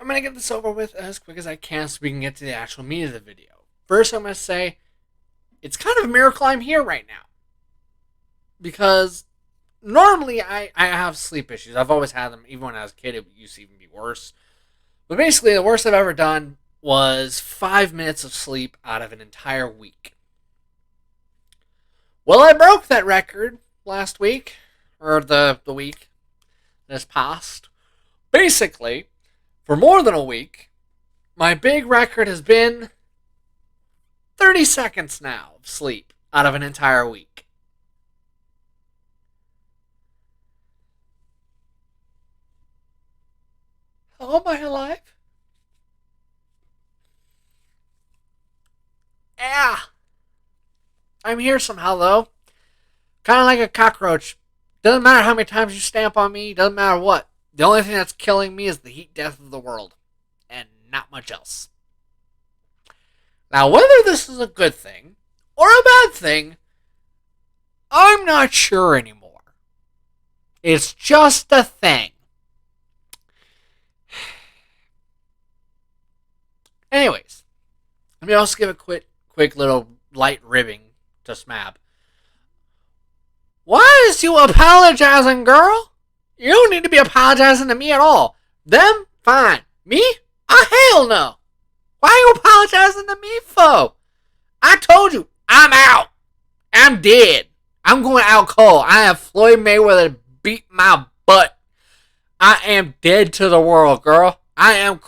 I'm going to get this over with as quick as I can so we can get to the actual meat of the video. First, I'm going to say it's kind of a miracle I'm here right now. Because normally I have sleep issues. I've always had them. Even when I was a kid, it used to even be worse. But basically, the worst I've ever done was 5 minutes of sleep out of an entire week. Well, I broke that record last week, or the week that's passed. Basically, for more than a week, my big record has been 30 seconds now of sleep out of an entire week. How am I alive? Yeah. I'm here somehow, though. Kind of like a cockroach. Doesn't matter how many times you stamp on me, doesn't matter what. The only thing that's killing me is the heat death of the world. And not much else. Now, whether this is a good thing or a bad thing, I'm not sure anymore. It's just a thing. Anyways, let me also give a quick little light ribbing to Smab. Why is you apologizing, girl? You don't need to be apologizing to me at all. Them, fine. Me? Hell no. Why are you apologizing to me for? I told you, I'm out. I'm dead. I'm going out cold. I have Floyd Mayweather beat my butt. I am dead to the world, girl. I'm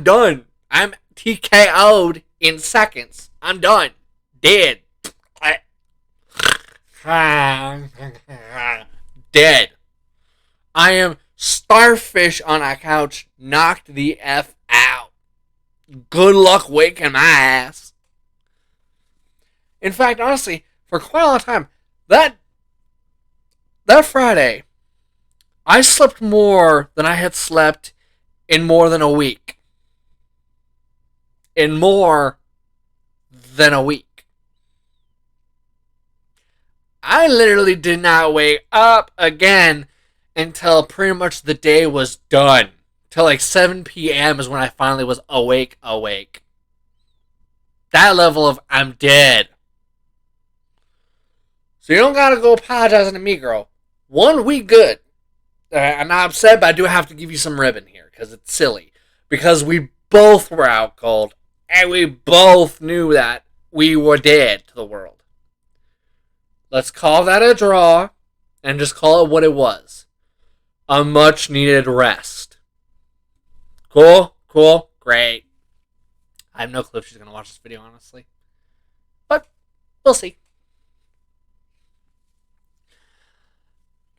done. I'm TKO'd in seconds. I'm done. Dead. Dead. I am starfish on a couch, knocked the F out. Good luck waking my ass. In fact, honestly, for quite a long time, that Friday, I slept more than I had slept in more than a week. In more than a week. I literally did not wake up again until pretty much the day was done. Till like 7 p.m. is when I finally was awake. That level of I'm dead. So you don't gotta go apologizing to me, girl. 1 week good. I'm not upset, but I do have to give you some ribbon here because it's silly. Because we both were out cold, and we both knew that we were dead to the world. Let's call that a draw and just call it what it was. A much needed rest. Cool, great. I have no clue if she's going to watch this video, honestly. But we'll see.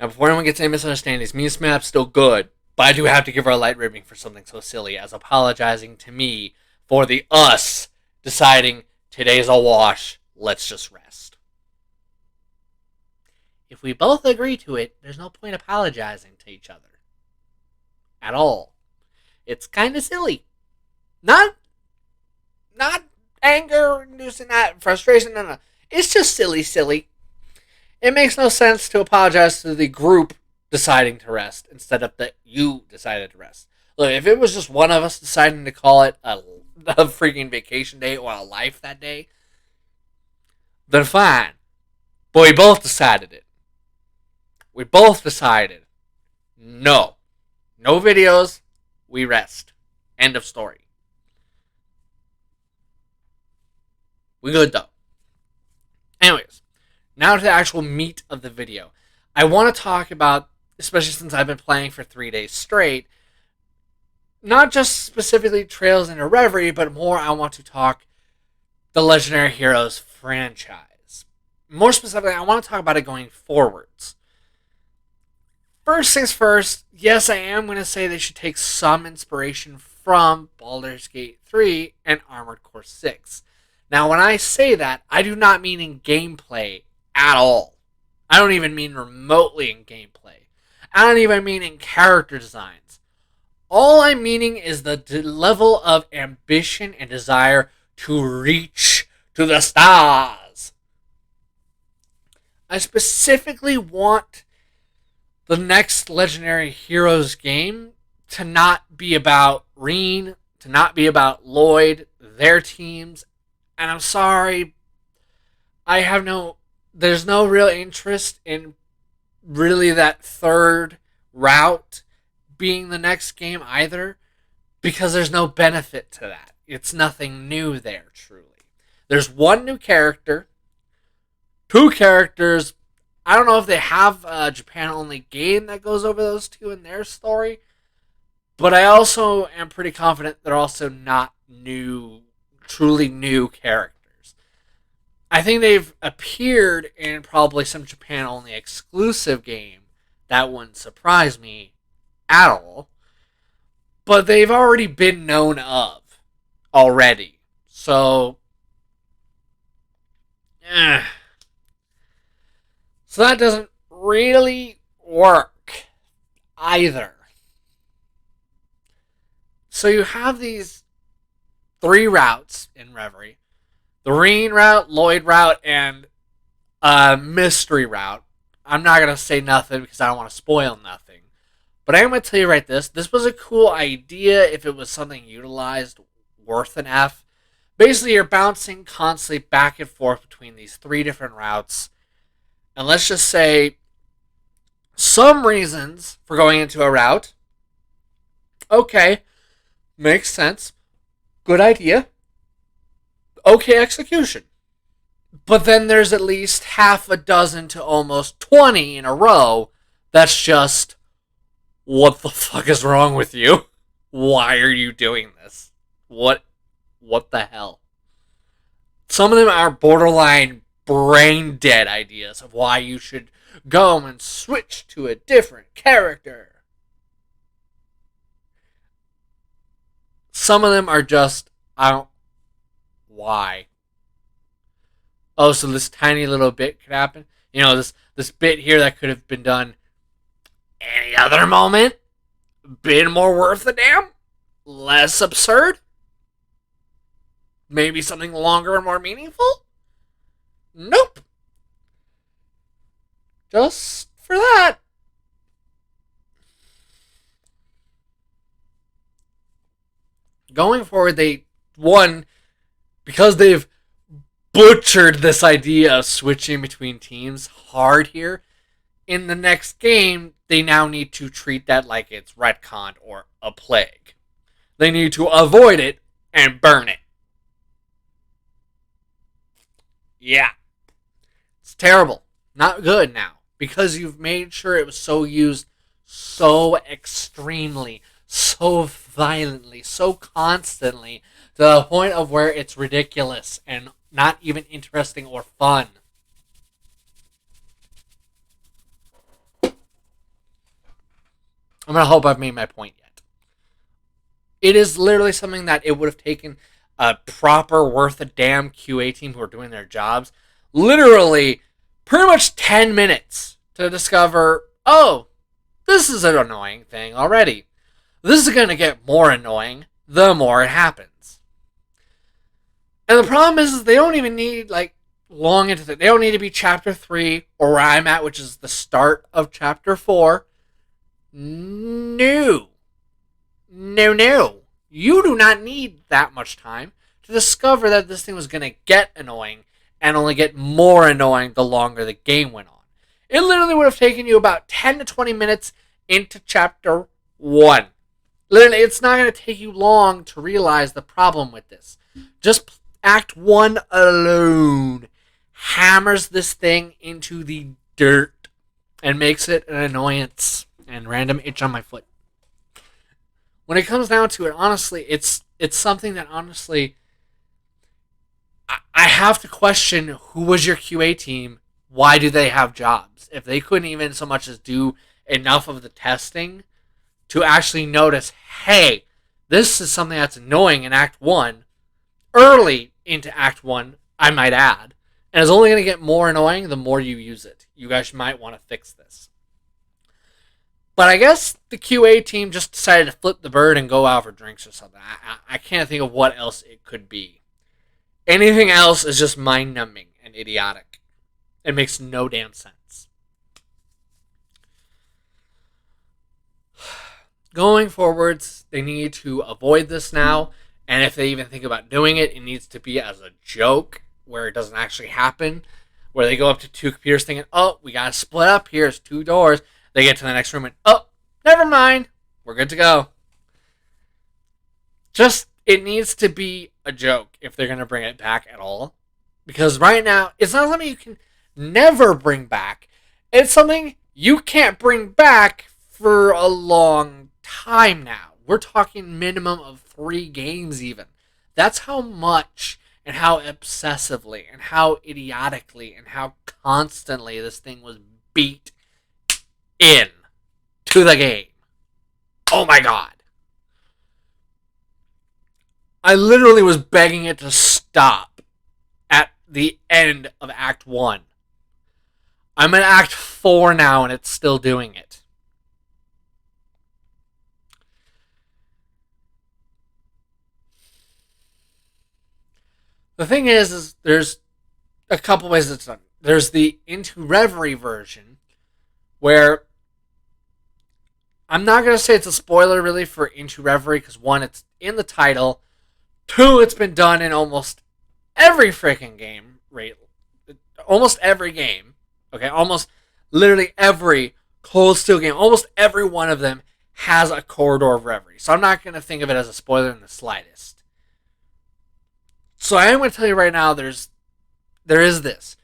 Now, before anyone gets any misunderstandings, me and Smap's still good, but I do have to give her a light ribbing for something so silly as apologizing to me for the us deciding today's a wash, let's just rest. If we both agree to it, there's no point apologizing to each other. At all. It's kind of silly. Not anger inducing, not frustration, no. It's just silly. It makes no sense to apologize to the group deciding to rest instead of that you decided to rest. Look, if it was just one of us deciding to call it a freaking vacation day or a life that day, then fine. But we both decided it. We both decided, no videos, we rest. End of story. We good though. Anyways, now to the actual meat of the video. I want to talk about, especially since I've been playing for 3 days straight, not just specifically Trails into Reverie, but more I want to talk the Legendary Heroes franchise. More specifically, I want to talk about it going forwards. First things first, yes, I am going to say they should take some inspiration from Baldur's Gate 3 and Armored Core 6. Now, when I say that, I do not mean in gameplay at all. I don't even mean remotely in gameplay. I don't even mean in character designs. All I'm meaning is the level of ambition and desire to reach to the stars. I specifically want the next Legendary Heroes game to not be about Reen, to not be about Lloyd, their teams. And I'm sorry, I have no, there's no real interest in really that third route being the next game either, because there's no benefit to that. It's nothing new there, truly. There's one new character, two characters. I don't know if they have a Japan only game that goes over those two in their story, but I also am pretty confident they're also not new, truly new characters. I think they've appeared in probably some Japan only exclusive game. That wouldn't surprise me at all. But they've already been known of already. So, eh. So that doesn't really work either. So you have these three routes in Reverie: the Reen route, Lloyd route, and a mystery route. I'm not gonna say nothing because I don't want to spoil nothing. But I'm gonna tell you right this was a cool idea if it was something utilized worth an F. Basically, you're bouncing constantly back and forth between these three different routes. And let's just say some reasons for going into a route. Okay, makes sense. Good idea. Okay execution. But then there's at least half a dozen to almost 20 in a row that's just, what the fuck is wrong with you? Why are you doing this? What the hell? Some of them are borderline brain dead ideas of why you should go and switch to a different character. Some of them are just, I don't, why? Oh, so this tiny little bit could happen? You know, this bit here that could have been done any other moment? Been more worth a damn? Less absurd? Maybe something longer and more meaningful? Nope. Just for that. Going forward, because they've butchered this idea of switching between teams hard here, in the next game, they now need to treat that like it's retconned or a plague. They need to avoid it and burn it. Yeah. It's terrible. Not good now. Because you've made sure it was so used so extremely, so violently, so constantly, to the point of where it's ridiculous and not even interesting or fun. I'm going to hope I've made my point yet. It is literally something that it would have taken a proper worth a damn QA team who are doing their jobs literally pretty much 10 minutes to discover, oh, this is an annoying thing already. This is going to get more annoying the more it happens. And the problem is they don't even need like long into it. They don't need to be chapter 3 or where I'm at, which is the start of chapter 4. No. No. You do not need that much time to discover that this thing was going to get annoying and only get more annoying the longer the game went on. It literally would have taken you about 10 to 20 minutes into chapter 1. Literally, it's not going to take you long to realize the problem with this. Just Act 1 alone hammers this thing into the dirt and makes it an annoyance and random itch on my foot. When it comes down to it, honestly, it's something that honestly I have to question who was your QA team. Why do they have jobs? If they couldn't even so much as do enough of the testing to actually notice, hey, this is something that's annoying in Act 1, early into Act 1, I might add, and it's only going to get more annoying the more you use it. You guys might want to fix this. But I guess the QA team just decided to flip the bird and go out for drinks or something. I can't think of what else it could be. Anything else is just mind-numbing and idiotic. It makes no damn sense. Going forwards, they need to avoid this now. And if they even think about doing it, it needs to be as a joke where it doesn't actually happen. Where they go up to two computers thinking, oh, we got to split up. Here's two doors. They get to the next room and, oh, never mind. We're good to go. Just, it needs to be a joke if they're going to bring it back at all. Because right now, it's not something you can never bring back. It's something you can't bring back for a long time now. We're talking minimum of 3 games even. That's how much and how obsessively and how idiotically and how constantly this thing was beat in to the game. Oh my god. I literally was begging it to stop at the end of Act 1. I'm in Act 4 now and it's still doing it. The thing is there's a couple ways it's done. There's the Into Reverie version, where I'm not going to say it's a spoiler really for Into Reverie, because one, it's in the title. Two, it's been done in almost every freaking game. Right? Almost every game. Okay, almost literally every Cold Steel game. Almost every one of them has a corridor of Reverie. So I'm not going to think of it as a spoiler in the slightest. So I am going to tell you right now, there is this.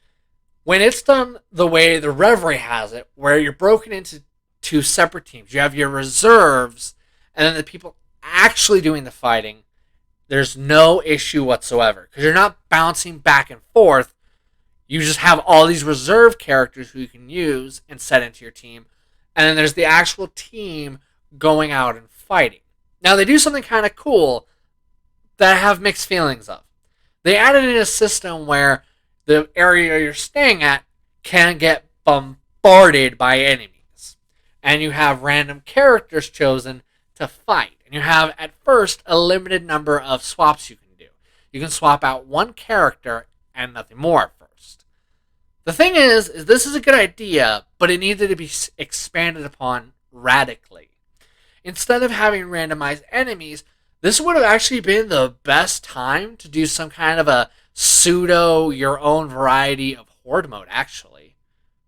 When it's done the way the Reverie has it, where you're broken into 2 separate teams, you have your reserves, and then the people actually doing the fighting, there's no issue whatsoever. Because you're not bouncing back and forth. You just have all these reserve characters who you can use and set into your team. And then there's the actual team going out and fighting. Now, they do something kind of cool that I have mixed feelings of. They added in a system where the area you're staying at can get bombarded by enemies. And you have random characters chosen to fight. And you have, at first, a limited number of swaps you can do. You can swap out 1 character and nothing more at first. The thing is this is a good idea, but it needed to be expanded upon radically. Instead of having randomized enemies, this would have actually been the best time to do some kind of a pseudo your own variety of horde mode, actually.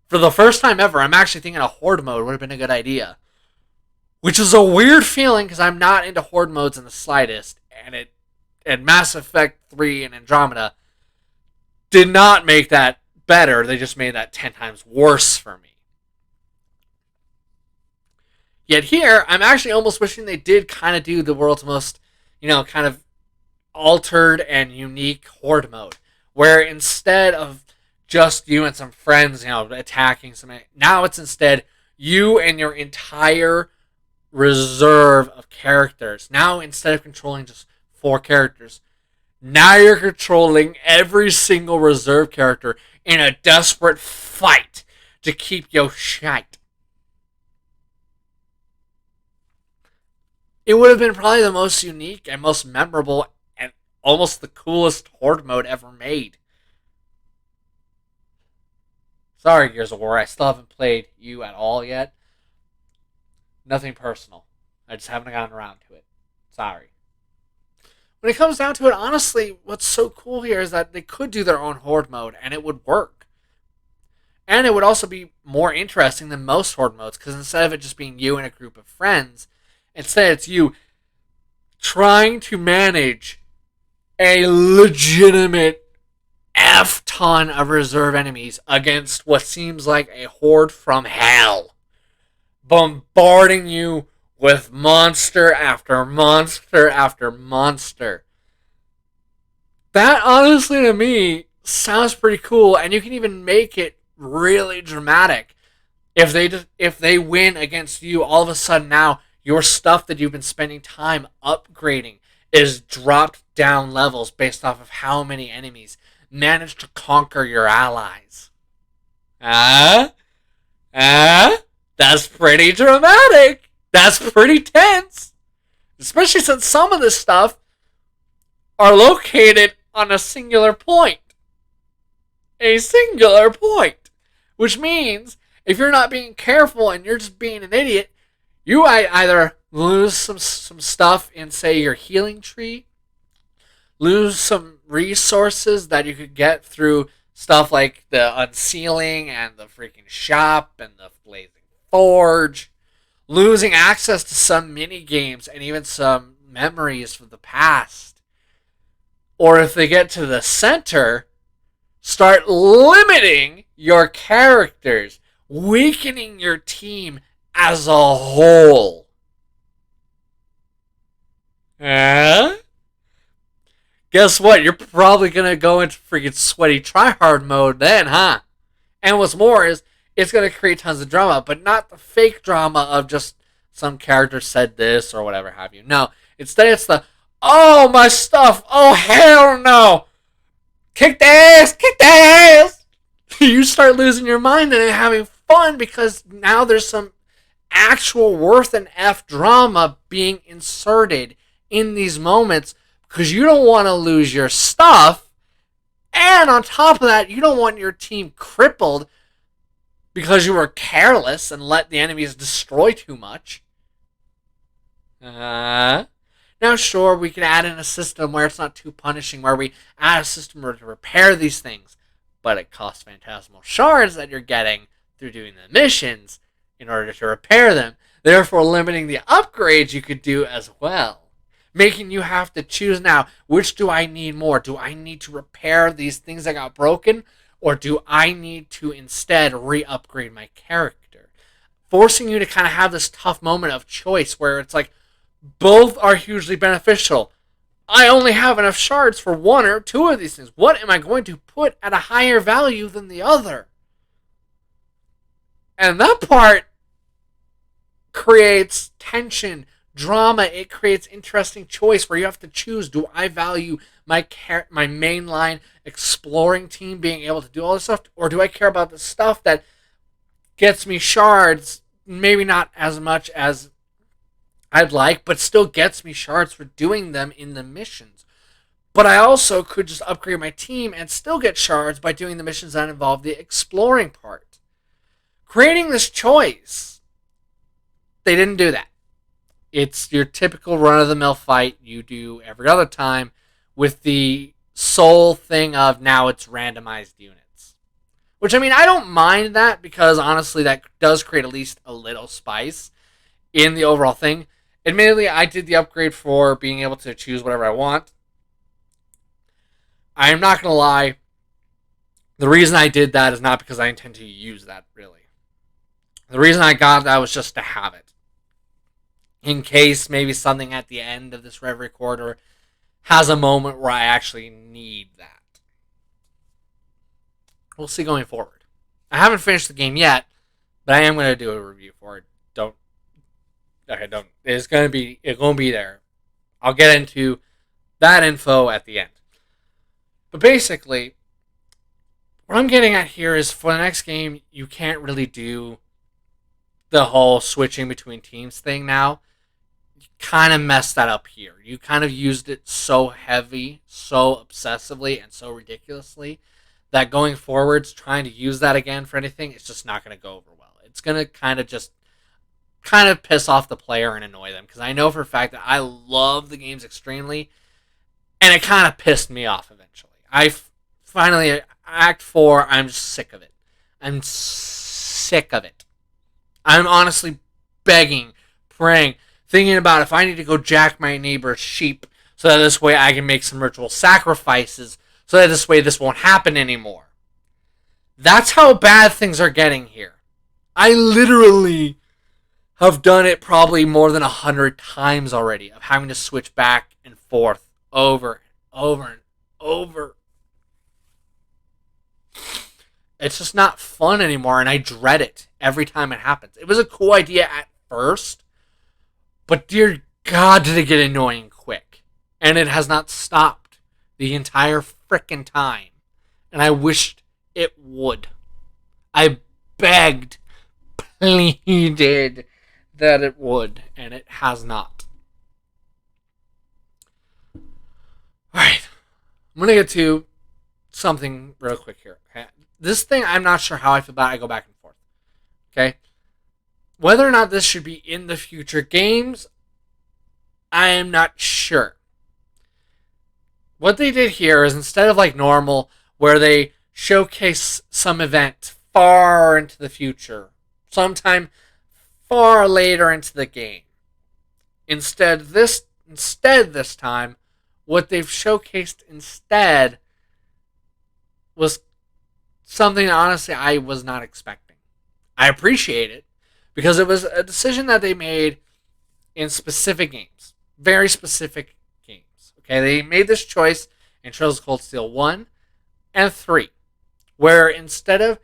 For the first time ever, I'm actually thinking a horde mode would have been a good idea. Which is a weird feeling because I'm not into horde modes in the slightest, and Mass Effect 3 and Andromeda did not make that better. They just made that 10 times worse for me. Yet here, I'm actually almost wishing they did kind of do the world's most, kind of altered and unique horde mode, where instead of just you and some friends, attacking somebody, now it's instead you and your entire reserve of characters. Now, instead of controlling just 4 characters, now you're controlling every single reserve character in a desperate fight to keep your shite. It would have been probably the most unique and most memorable and almost the coolest horde mode ever made. Sorry, Gears of War, I still haven't played you at all yet. Nothing personal. I just haven't gotten around to it. Sorry. When it comes down to it, honestly, what's so cool here is that they could do their own horde mode and it would work. And it would also be more interesting than most horde modes, because instead of it just being you and a group of friends, instead it's you trying to manage a legitimate F-ton of reserve enemies against what seems like a horde from hell, bombarding you with monster after monster after monster. That, honestly, to me, sounds pretty cool, and you can even make it really dramatic. If they win against you, all of a sudden now your stuff that you've been spending time upgrading is dropped down levels based off of how many enemies managed to conquer your allies. That's pretty dramatic. That's pretty tense. Especially since some of this stuff are located on a singular point. A singular point. Which means, if you're not being careful and you're just being an idiot, you either lose some stuff in, say, your healing tree, lose some resources that you could get through stuff like the unsealing and the freaking shop and the blazing forge, losing access to some mini games and even some memories from the past. Or if they get to the center, start limiting your characters, weakening your team as a whole. Eh? Guess what? You're probably gonna go into freaking sweaty tryhard mode then, huh? And what's more is it's gonna create tons of drama, but not the fake drama of just some character said this or whatever have you. No, instead it's the oh my stuff, oh hell no, kick the ass, kick the ass. You start losing your mind and having fun because now there's some actual worth and F drama being inserted in these moments because you don't want to lose your stuff. And on top of that, you don't want your team crippled because you were careless and let the enemies destroy too much. Now, sure, we can add in a system where it's not too punishing, where we add a system to repair these things, but it costs phantasmal shards that you're getting through doing the missions in order to repair them, therefore limiting the upgrades you could do as well, making you have to choose now, which do I need more? Do I need to repair these things that got broken, or do I need to instead re-upgrade my character? Forcing you to kind of have this tough moment of choice where it's like, both are hugely beneficial. I only have enough shards for one or two of these things. What am I going to put at a higher value than the other? And that part creates tension, drama. It creates interesting choice where you have to choose. Do I value my mainline exploring team being able to do all this stuff? Or do I care about the stuff that gets me shards? Maybe not as much as I'd like, but still gets me shards for doing them in the missions. But I also could just upgrade my team and still get shards by doing the missions that involve the exploring part. Creating this choice, they didn't do that. It's your typical run-of-the-mill fight you do every other time with the sole thing of now it's randomized units. Which, I mean, I don't mind that because, honestly, that does create at least a little spice in the overall thing. Admittedly, I did the upgrade for being able to choose whatever I want. I'm not going to lie. The reason I did that is not because I intend to use that, really. The reason I got that was just to have it. In case maybe something at the end of this Reverie corridor has a moment where I actually need that. We'll see going forward. I haven't finished the game yet, but I am going to do a review for it. Don't. It's going to be there. I'll get into that info at the end. But basically, what I'm getting at here is for the next game, you can't really do the whole switching between teams thing now. You kind of messed that up here. You kind of used it so heavy, so obsessively, and so ridiculously that going forwards, trying to use that again for anything, it's just not going to go over well. It's going to kind of piss off the player and annoy them, because I know for a fact that I love the games extremely, and it kind of pissed me off eventually. Finally, Act 4, I'm just sick of it. I'm sick of it. I'm honestly begging, praying, thinking about if I need to go jack my neighbor's sheep so that this way I can make some ritual sacrifices so that this way this won't happen anymore. That's how bad things are getting here. I literally have done it probably more than 100 times already of having to switch back and forth over and over and over. It's just not fun anymore, and I dread it every time it happens. It was a cool idea at first, but dear God, did it get annoying quick. And it has not stopped the entire frickin' time. And I wished it would. I begged, pleaded that it would, and it has not. Alright, I'm going to get to something real quick here. Okay? This thing, I'm not sure how I feel about it. I go back and forth. Okay? Whether or not this should be in the future games, I am not sure. What they did here is instead of like normal, where they showcase some event far into the future, sometime far later into the game. Instead this time, what they've showcased instead was something that honestly I was not expecting. I appreciate it because it was a decision that they made in specific games, very specific games. Okay, they made this choice in Trails of Cold Steel 1 and 3, where instead of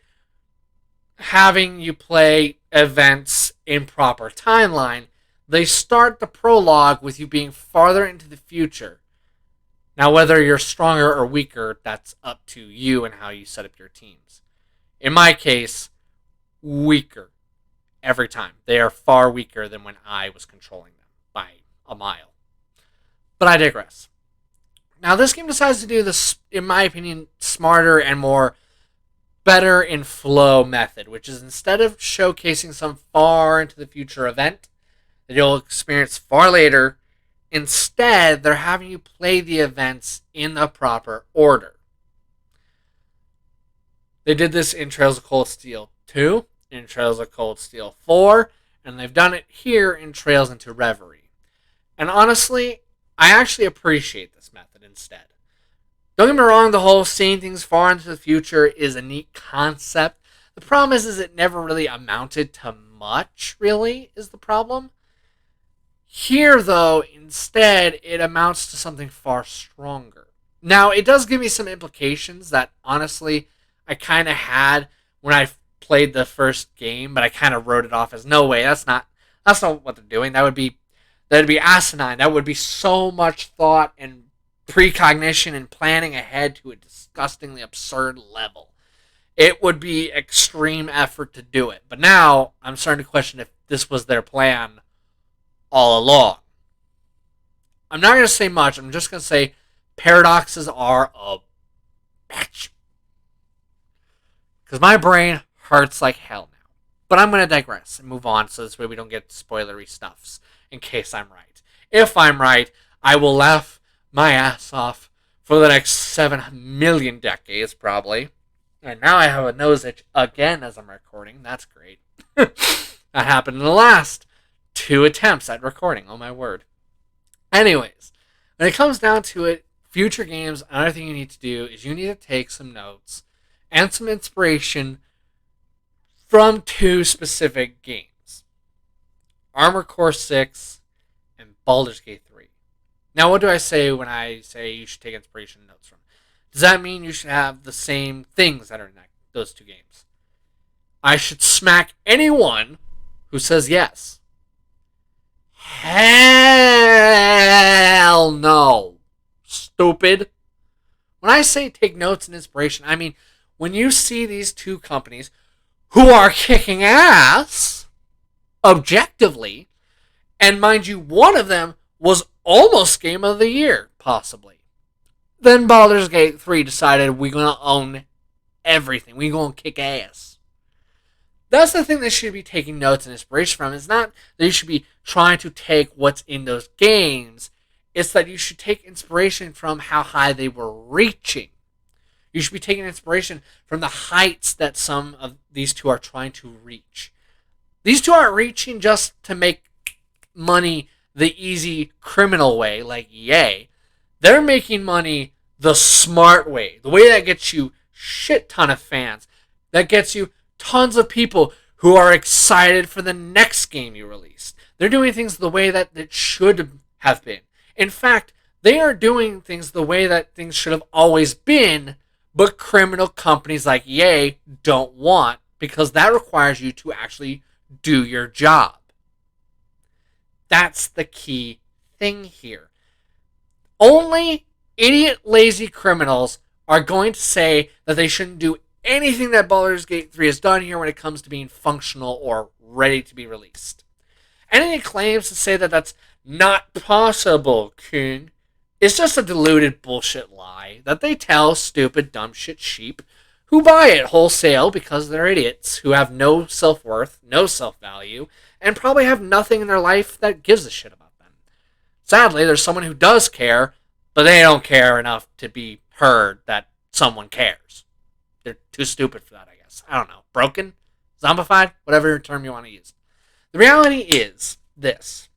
having you play events in proper timeline, they start the prologue with you being farther into the future. Now, whether you're stronger or weaker, that's up to you and how you set up your teams. In my case, weaker every time. They are far weaker than when I was controlling them by a mile. But I digress. Now, this game decides to do this, in my opinion, smarter and more better in flow method, which is instead of showcasing some far into the future event that you'll experience far later, instead they're having you play the events in the proper order. They did this in Trails of Cold Steel 2, in Trails of Cold Steel 4, and they've done it here in Trails into Reverie. And honestly, I actually appreciate this method instead. Don't get me wrong, the whole seeing things far into the future is a neat concept. The problem is it never really amounted to much, really, is the problem. Here, though, instead, it amounts to something far stronger. Now, it does give me some implications that, honestly, I kind of had when I played the first game, but I kind of wrote it off as, no way, that's not what they're doing. That'd be asinine. That would be so much thought and precognition and planning ahead to a disgustingly absurd level. It would be extreme effort to do it. But now I'm starting to question if this was their plan all along. I'm not going to say much. I'm just going to say paradoxes are a bitch. Because my brain hurts like hell now. But I'm going to digress and move on so this way we don't get spoilery stuffs in case I'm right. If I'm right, I will laugh my ass off for the next 7 million decades, probably. And now I have a nose itch again as I'm recording. That's great. That happened in the last 2 attempts at recording. Oh, my word. Anyways, when it comes down to it, future games, another thing you need to do is you need to take some notes and some inspiration from 2 specific games. Armored Core 6 and Baldur's Gate 3. Now, what do I say when I say you should take inspiration notes from? Does that mean you should have the same things that are in those 2 games? I should smack anyone who says yes. Hell no. Stupid. When I say take notes and inspiration, I mean when you see these 2 companies who are kicking ass, objectively, and mind you, one of them was almost Game of the Year, possibly. Then Baldur's Gate 3 decided we're going to own everything. We're going to kick ass. That's the thing they should be taking notes and inspiration from. It's not that you should be trying to take what's in those games. It's that you should take inspiration from how high they were reaching. You should be taking inspiration from the heights that some of these 2 are trying to reach. These 2 aren't reaching just to make money the easy criminal way, like EA. They're making money the smart way. The way that gets you shit ton of fans. That gets you tons of people who are excited for the next game you released. They're doing things the way that it should have been. In fact, they are doing things the way that things should have always been, but criminal companies like EA don't want, because that requires you to actually do your job. That's the key thing here. Only idiot, lazy criminals are going to say that they shouldn't do anything that Baldur's Gate 3 has done here when it comes to being functional or ready to be released. Any claims to say that that's not possible, King, is just a deluded bullshit lie that they tell stupid, dumb shit sheep who buy it wholesale because they're idiots who have no self-worth, no self-value, and probably have nothing in their life that gives a shit about them. Sadly, there's someone who does care, but they don't care enough to be heard that someone cares. They're too stupid for that, I guess. I don't know. Broken? Zombified? Whatever term you want to use. The reality is this.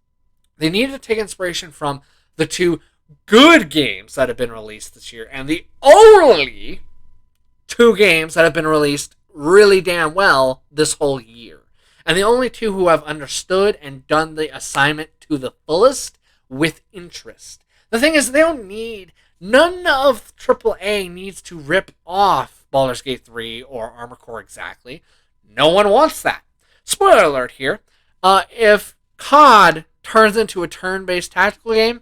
They need to take inspiration from the two good games that have been released this year, and the only two games that have been released really damn well this whole year. And the only two who have understood and done the assignment to the fullest with interest. The thing is, they don't need, none of AAA needs to rip off Baldur's Gate 3 or Armored Core exactly. No one wants that. Spoiler alert here. If COD turns into a turn-based tactical game,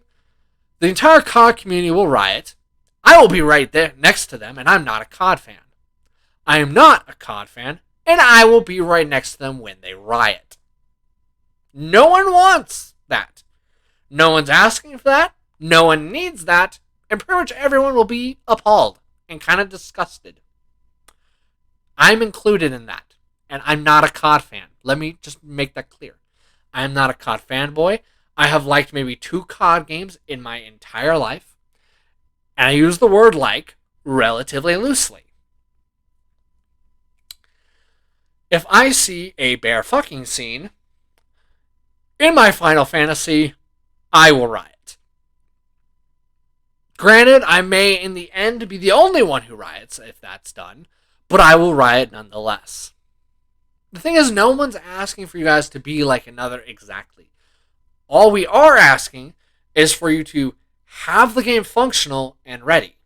the entire COD community will riot. I will be right there next to them, and I'm not a COD fan. I am not a COD fan, and I will be right next to them when they riot. No one wants that. No one's asking for that. No one needs that. And pretty much everyone will be appalled and kind of disgusted. I'm included in that. And I'm not a COD fan. Let me just make that clear. I'm not a COD fanboy. I have liked maybe 2 COD games in my entire life. And I use the word like relatively loosely. If I see a bear fucking scene in my Final Fantasy, I will riot. Granted, I may in the end be the only one who riots if that's done, but I will riot nonetheless. The thing is, no one's asking for you guys to be like another exactly. All we are asking is for you to have the game functional and ready.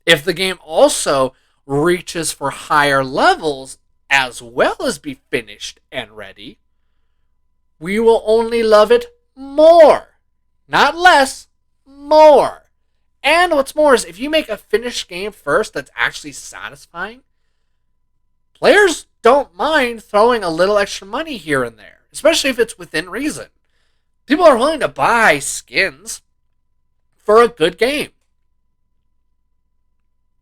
If the game also reaches for higher levels as well as be finished and ready, we will only love it more. Not less, more. And what's more is if you make a finished game first that's actually satisfying, players don't mind throwing a little extra money here and there, especially if it's within reason. People are willing to buy skins for a good game.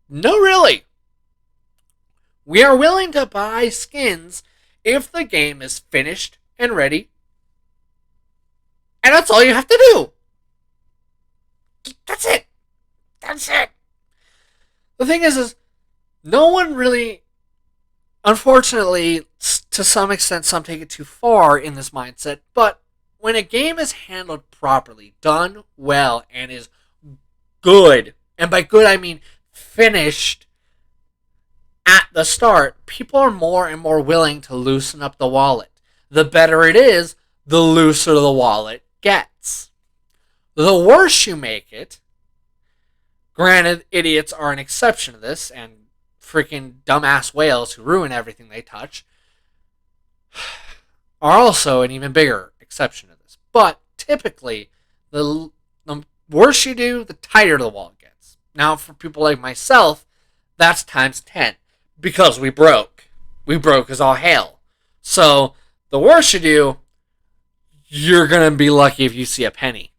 No, really. We are willing to buy skins if the game is finished and ready. And that's all you have to do. That's it. That's it. The thing is no one really, unfortunately, to some extent, some take it too far in this mindset, but when a game is handled properly, done well, and is good, and by good I mean finished at the start, people are more and more willing to loosen up the wallet. The better it is, the looser the wallet gets. The worse you make it, granted, idiots are an exception to this, and freaking dumbass whales who ruin everything they touch are also an even bigger exception to this. But typically, the worse you do, the tighter the wallet gets. Now, for people like myself, that's times 10. Because we broke. We broke as all hell. So, the worse you do, you're going to be lucky if you see a penny.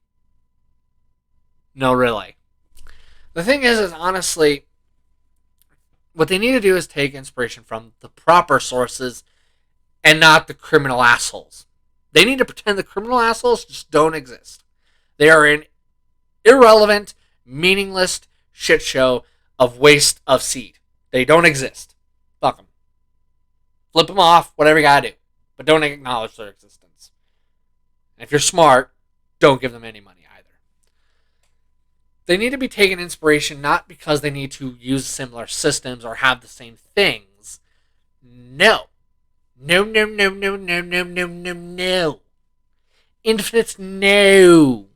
No, really. The thing is honestly, what they need to do is take inspiration from the proper sources and not the criminal assholes. They need to pretend the criminal assholes just don't exist. They are an irrelevant, meaningless shit show of waste of seed. They don't exist. Fuck them. Flip them off, whatever you gotta do. But don't acknowledge their existence. And if you're smart, don't give them any money either. They need to be taking inspiration not because they need to use similar systems or have the same things. No. No, no, no, no, no, no, no, no, no. Infinite no.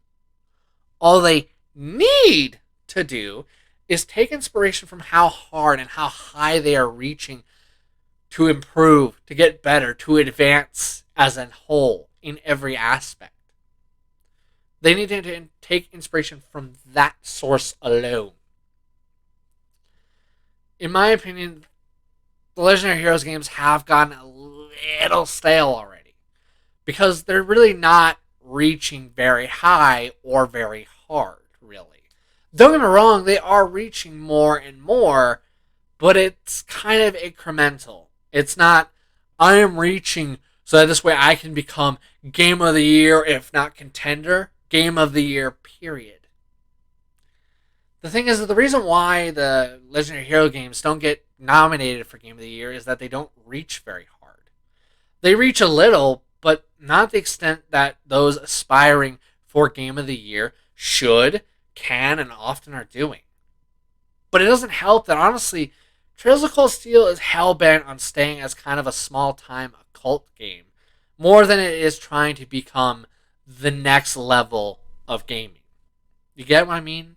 All they need to do is take inspiration from how hard and how high they are reaching to improve, to get better, to advance as a whole in every aspect. They need to take inspiration from that source alone. In my opinion, the Legendary Heroes games have gotten a little stale already because they're really not reaching very high or very hard, really. Don't get me wrong, they are reaching more and more, but it's kind of incremental. It's not, I am reaching so that this way I can become Game of the Year, if not contender. game of the year, period. The thing is that the reason why the Legendary Hero games don't get nominated for game of the year is that they don't reach very hard. They reach a little, but not the extent that those aspiring for game of the year should, can, and often are doing. But it doesn't help that honestly, Trails of Cold Steel is hell bent on staying as kind of a small time occult game, more than it is trying to become the next level of gaming. You get what I mean?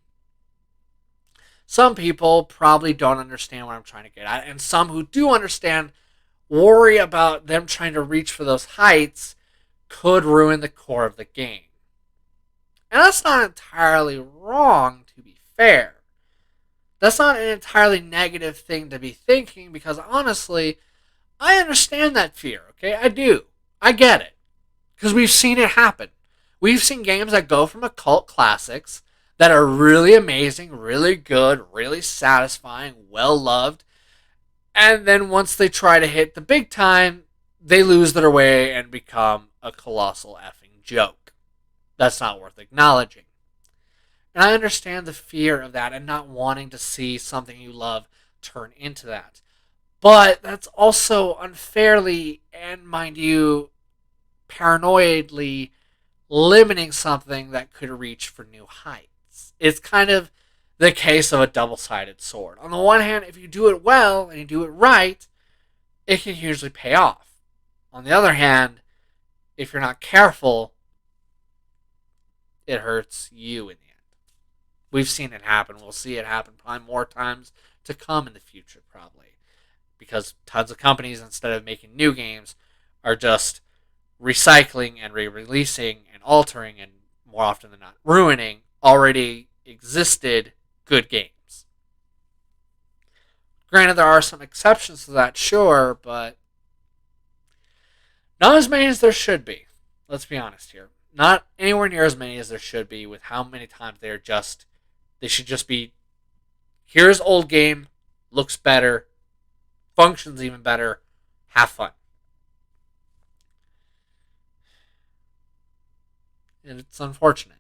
Some people probably don't understand what I'm trying to get at, and some who do understand worry about them trying to reach for those heights could ruin the core of the game. And that's not entirely wrong, to be fair. That's not an entirely negative thing to be thinking because honestly, I understand that fear, okay? I do. I get it. Because we've seen it happen. We've seen games that go from occult classics that are really amazing, really good, really satisfying, well loved, and then once they try to hit the big time, they lose their way and become a colossal effing joke. That's not worth acknowledging. And I understand the fear of that and not wanting to see something you love turn into that. But that's also unfairly and, mind you, paranoidly limiting something that could reach for new heights. It's kind of the case of a double-sided sword. On the one hand, if you do it well and you do it right, it can hugely pay off. On the other hand, if you're not careful, it hurts you in the end. We've seen it happen. We'll see it happen probably more times to come in the future, probably. Because tons of companies, instead of making new games, are just recycling and re-releasing and altering and more often than not ruining already existed good games. Granted, there are some exceptions to that, sure, but not as many as there should be. Let's be honest here. Not anywhere near as many as there should be with how many times they should just be, here's old game, looks better, functions even better, have fun. And it's unfortunate.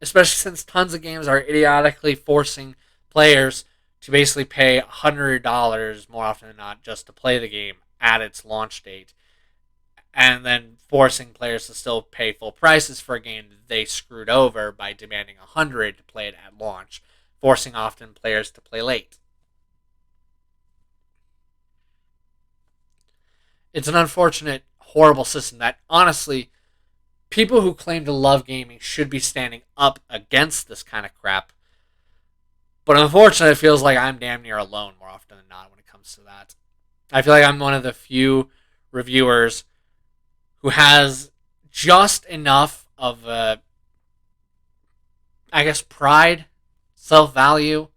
Especially since tons of games are idiotically forcing players to basically pay $100 more often than not just to play the game at its launch date, and then forcing players to still pay full prices for a game that they screwed over by demanding $100 to play it at launch, forcing often players to play late. It's an unfortunate, horrible system that honestly people who claim to love gaming should be standing up against this kind of crap. But unfortunately, it feels like I'm damn near alone more often than not when it comes to that. I feel like I'm one of the few reviewers who has just enough of I guess, pride, self-value.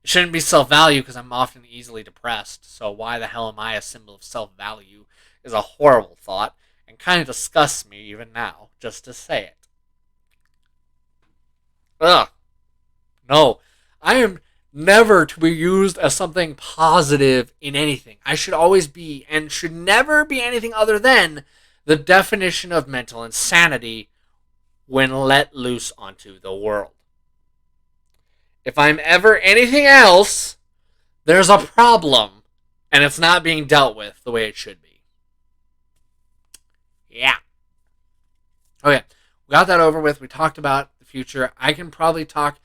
It shouldn't be self-value because I'm often easily depressed. So why the hell am I a symbol of self-value is a horrible thought and kind of disgusts me even now, just to say it. Ugh. No. I am never to be used as something positive in anything. I should always be, and should never be anything other than the definition of mental insanity when let loose onto the world. If I'm ever anything else, there's a problem, and it's not being dealt with the way it should be. Yeah. Okay, we got that over with. We talked about the future. I can probably talk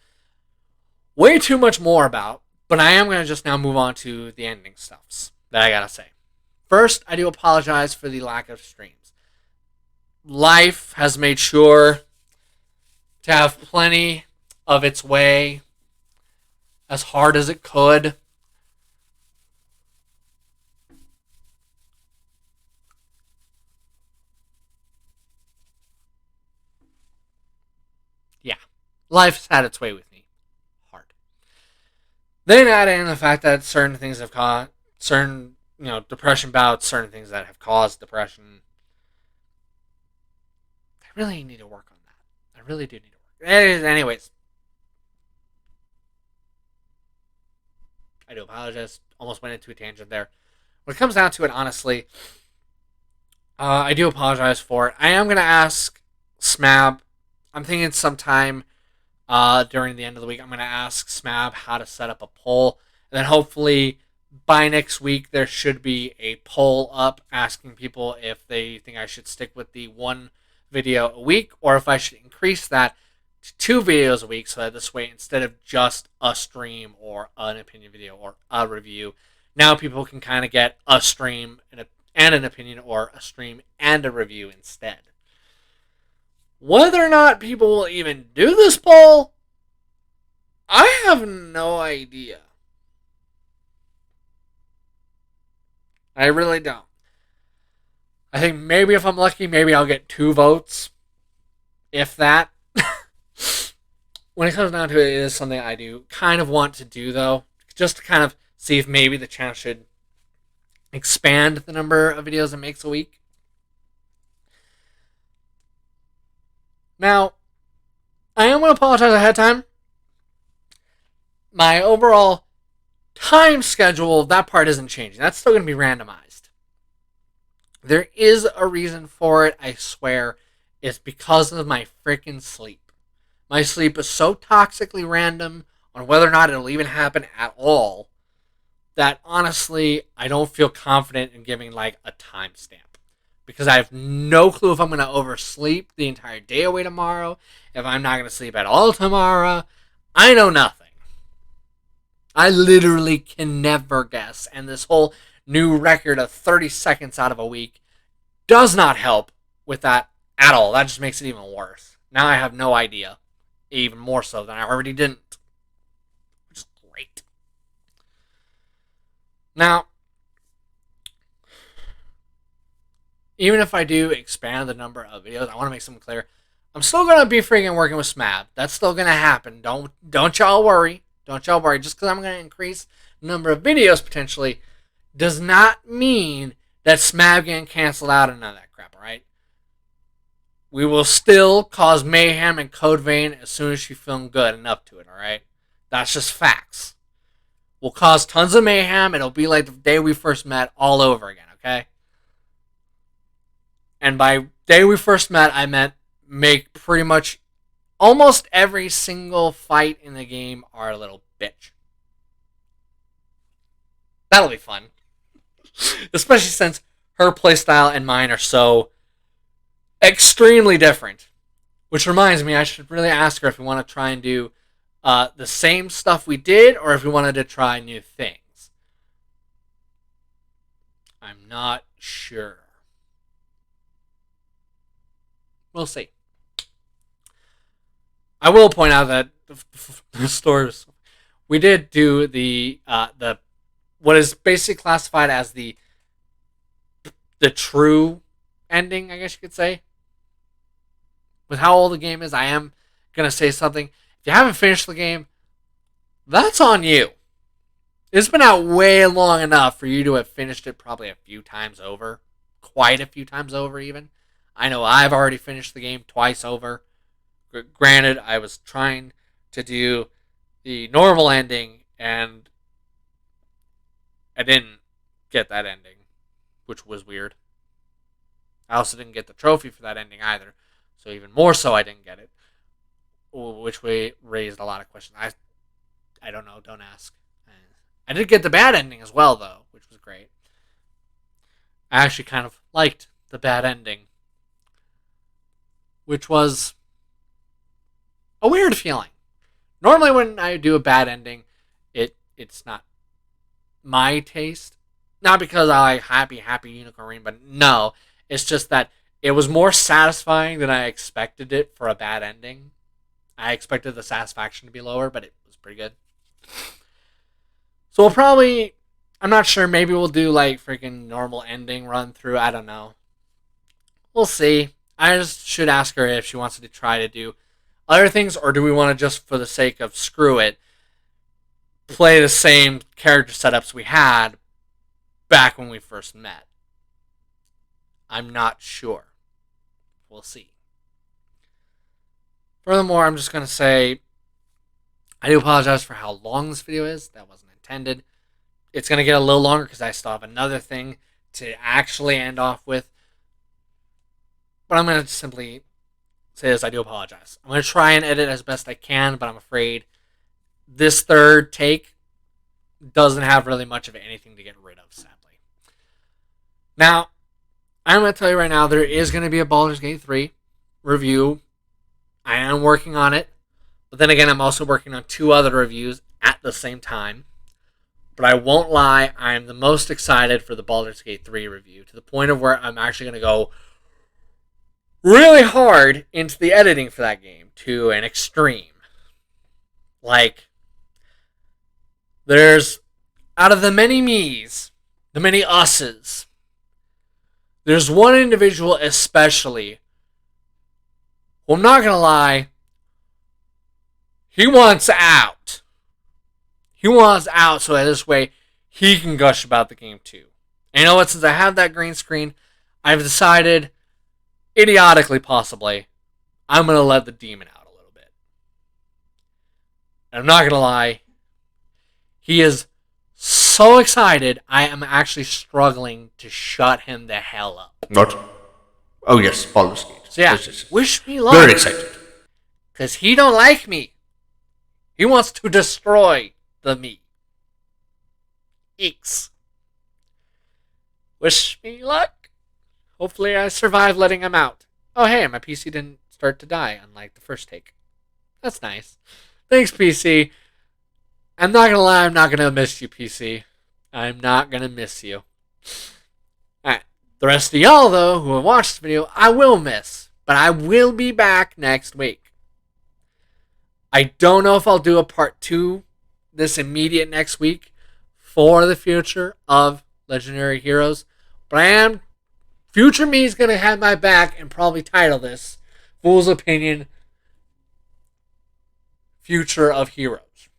way too much more about, but I am going to just now move on to the ending stuffs that I gotta say. First, I do apologize for the lack of streams. Life has made sure to have plenty of its way, as hard as it could. Yeah, life's had its way with me. Hard. Then add in the fact that certain things have caused certain, depression bouts, certain things that have caused depression. I really need to work on that. I really do need to work. Anyways, I do apologize. Almost went into a tangent there. When it comes down to it, honestly, I do apologize for it. I am going to ask Smab I'm thinking sometime during the end of the week, I'm going to ask Smab how to set up a poll. And then hopefully by next week, there should be a poll up asking people if they think I should stick with the one video a week or if I should increase that to two videos a week so that this way, instead of just a stream or an opinion video or a review, now people can kind of get a stream and an opinion or a stream and a review instead. Whether or not people will even do this poll, I have no idea. I really don't. I think maybe if I'm lucky, maybe I'll get 2 votes. If that. When it comes down to it, it is something I do kind of want to do, though. Just to kind of see if maybe the channel should expand the number of videos it makes a week. Now, I am going to apologize ahead of time. My overall time schedule, that part isn't changing. That's still going to be randomized. There is a reason for it, I swear. It's because of my freaking sleep. My sleep is so toxically random on whether or not it'll even happen at all that honestly, I don't feel confident in giving like a timestamp. Because I have no clue if I'm going to oversleep the entire day away tomorrow, if I'm not going to sleep at all tomorrow. I know nothing. I literally can never guess. And this whole new record of 30 seconds out of a week does not help with that at all. That just makes it even worse. Now I have no idea. Even more so than I already didn't. Which is great. Now, even if I do expand the number of videos, I want to make something clear. I'm still going to be freaking working with Smab. That's still going to happen. Don't y'all worry. Don't y'all worry. Just because I'm going to increase the number of videos potentially does not mean that Smab getting canceled out and none of that crap, alright? We will still cause mayhem and Code Vein as soon as she feels good and up to it, alright? That's just facts. We'll cause tons of mayhem. It'll be like the day we first met all over again, okay? And by day we first met, I meant make pretty much almost every single fight in the game our little bitch. That'll be fun. Especially since her playstyle and mine are so extremely different. Which reminds me, I should really ask her if we want to try and do the same stuff we did or if we wanted to try new things. I'm not sure. We'll see. I will point out that the stores we did do the what is basically classified as the true ending, I guess you could say. With how old the game is, I am gonna say something. If you haven't finished the game, that's on you. It's been out way long enough for you to have finished it probably a few times over. Quite a few times over, even. I know I've already finished the game twice over. Granted, I was trying to do the normal ending, and I didn't get that ending, which was weird. I also didn't get the trophy for that ending either, so even more so I didn't get it, which raised a lot of questions. I don't know, don't ask. I did get the bad ending as well, though, which was great. I actually kind of liked the bad ending, which was a weird feeling. Normally when I do a bad ending, it's not my taste. Not because I like happy unicorn, but no. It's just that it was more satisfying than I expected it for a bad ending. I expected the satisfaction to be lower, but it was pretty good. So we'll probably, I'm not sure, maybe we'll do like freaking normal ending run through. I don't know. We'll see. I just should ask her if she wants to try to do other things, or do we want to just, for the sake of screw it, play the same character setups we had back when we first met? I'm not sure. We'll see. Furthermore, I'm just going to say, I do apologize for how long this video is. That wasn't intended. It's going to get a little longer because I still have another thing to actually end off with. But I'm going to simply say this, I do apologize. I'm going to try and edit as best I can, but I'm afraid this third take doesn't have really much of anything to get rid of, sadly. Now, I'm going to tell you right now, there is going to be a Baldur's Gate 3 review. I am working on it. But then again, I'm also working on 2 other reviews at the same time. But I won't lie, I am the most excited for the Baldur's Gate 3 review, to the point of where I'm actually going to go really hard into the editing for that game, to an extreme. Like, there's, out of the many me's, the many us's, there's one individual especially who, I'm not going to lie, he wants out. He wants out so that this way he can gush about the game too. And you know what? Since I have that green screen, I've decided, idiotically possibly, I'm going to let the demon out a little bit. And I'm not going to lie, he is so excited, I am actually struggling to shut him the hell up. What? Oh yes, Baldur's Gate. So yeah, yes. wish me luck. Very excited. Because he don't like me. He wants to destroy the me. Eeks. Wish me luck. Hopefully I survive letting him out. Oh hey, my PC didn't start to die, unlike the first take. That's nice. Thanks, PC. I'm not gonna lie, I'm not gonna miss you, PC. I'm not gonna miss you. Alright. The rest of y'all, though, who have watched this video, I will miss. But I will be back next week. I don't know if I'll do a part 2 this immediate next week for the future of Legendary Heroes. But I am... Future me is going to have my back and probably title this Fool's Opinion Future of Heroes.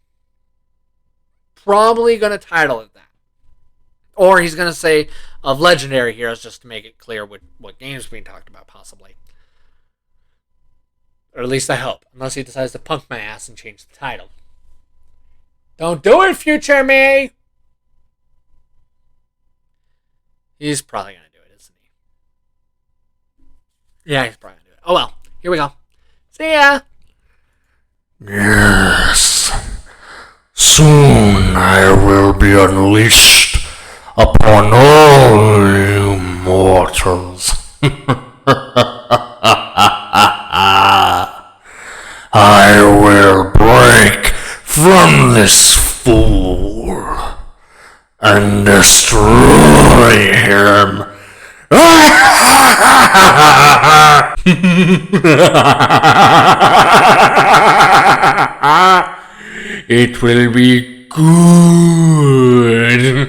Probably going to title it that. Or he's going to say of Legendary Heroes, just to make it clear what games being talked about, possibly. Or at least I hope. Unless he decides to punk my ass and change the title. Don't do it, future me! He's probably going to do it, isn't he? Yeah, he's probably going to do it. Oh well. Here we go. See ya! Yes. Soon I will be unleashed upon all you mortals. I will break from this fool and destroy him. It will be good.